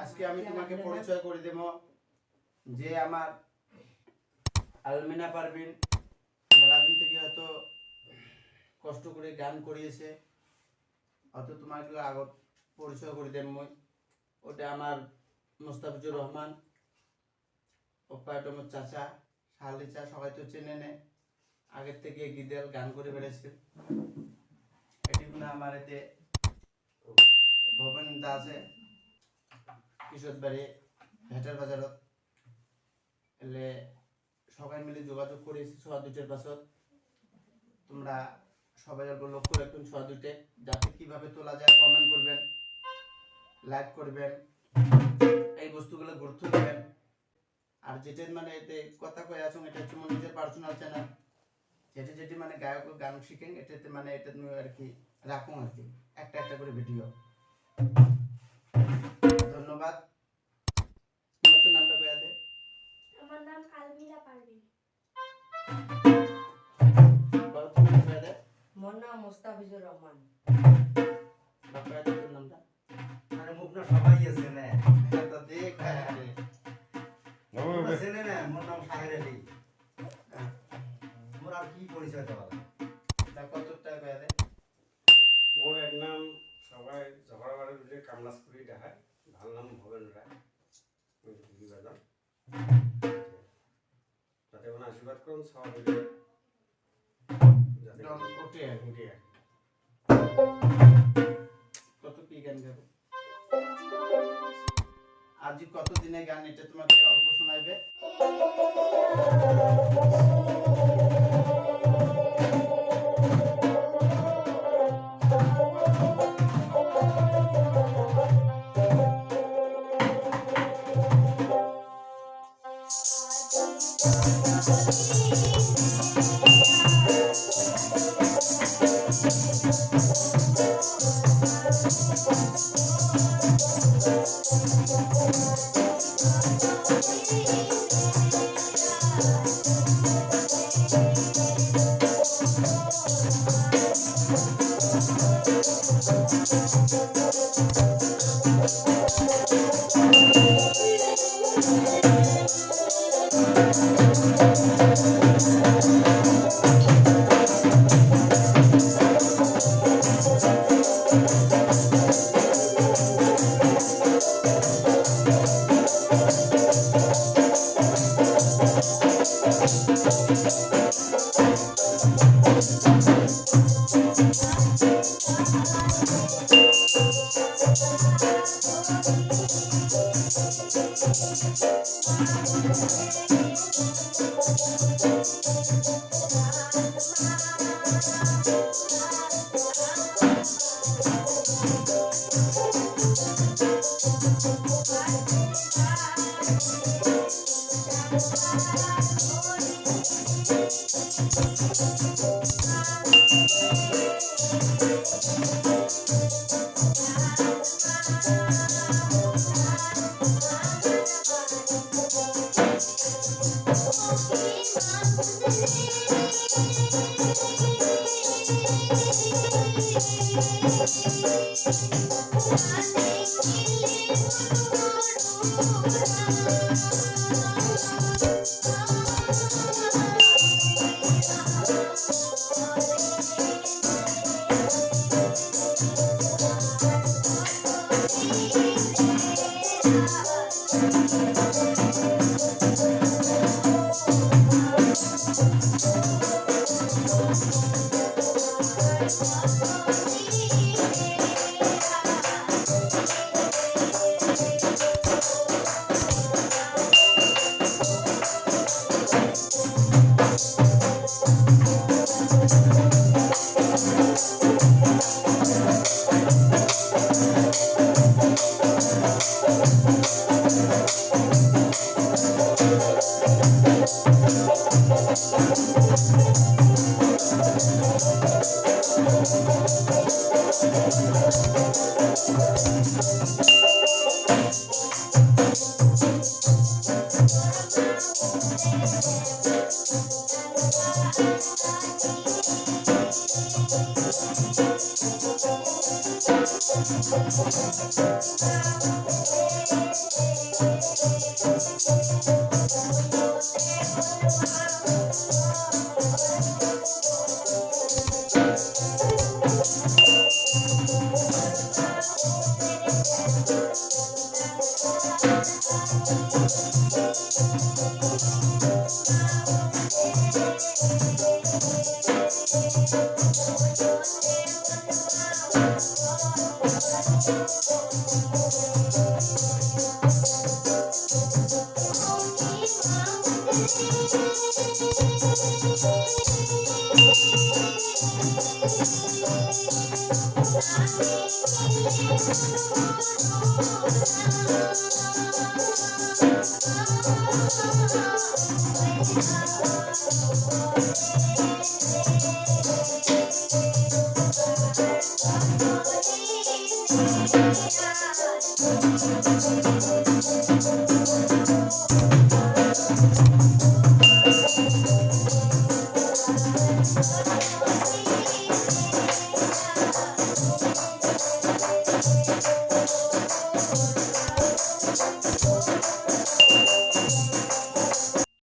আজকে আমি তোমাকে পরিচয় করে দেব যে আমার আলমিনা পারভিন মেলাদিন থেকে হয়তো কষ্ট করে গান করিয়েছে, হয়তো তোমাকে আগত পরিচয় করে দেব মই। ওটা আমার মুস্তাফিজুর রহমান ওপায়টমের চাচা শালি চা, সবাই তো চেনে নে, আগের থেকে গিদেল গান করে বেড়েছে। এটি আমার এতে ভবন দা আছে কিশোর বাড়ি ভেটার বাজারত, এলে সবাই মিলে যোগাযোগ করেছি সোয়া দুইটার পাছত। তোমরা সবাই অল্প লক্ষ্য রাখুন সোয়া দুইটে, যাতে কিভাবে তোলা যায় কমেন্ট করবেন, লাইক করবেন, এই বস্তুগুলো গুরুত্ব দেবেন। আর যেটা মানে এতে কথা কয়ে আছো, এটা হচ্ছে আমার নিজের পার্সোনাল চ্যানেল, যেটি যেটি মানে গায়ক গান শিখেন এটাতে মানে এটা তুমি আর কি রাখুন আর কি, একটা একটা করে ভিডিও। ধন্যবাদ। তোমার তো নামটা কয়ে দে। আমার নাম আলমিরা পারভিন। বাবা তোমার নাম কয়ে দে। মোর নাম মুস্তাফিজুর রহমান। বাবা কয়ে দে তোর নামটা। আরে মুখ না সবাই আছে না, এটা দেখ আরে তোমরা চেনে না, মোর নাম শাহের আলী। মোর আর কি পরিচয় দেওয়া তা কতটা কয়ে দে। মোর এক নাম সবাই ঝগড়াবাড়ি উঠে কামলাসপুরি দেখায়, ভাল নাম ভবেন রায় বিভাজন। তাতে কোনো আশীর্বাদ করুন সবাই মিলে যাতে উঠে উঠে আর কত কি গান গাবে আজ কত দিনের গান, এটা তোমাকে অল্প শোনাইবে।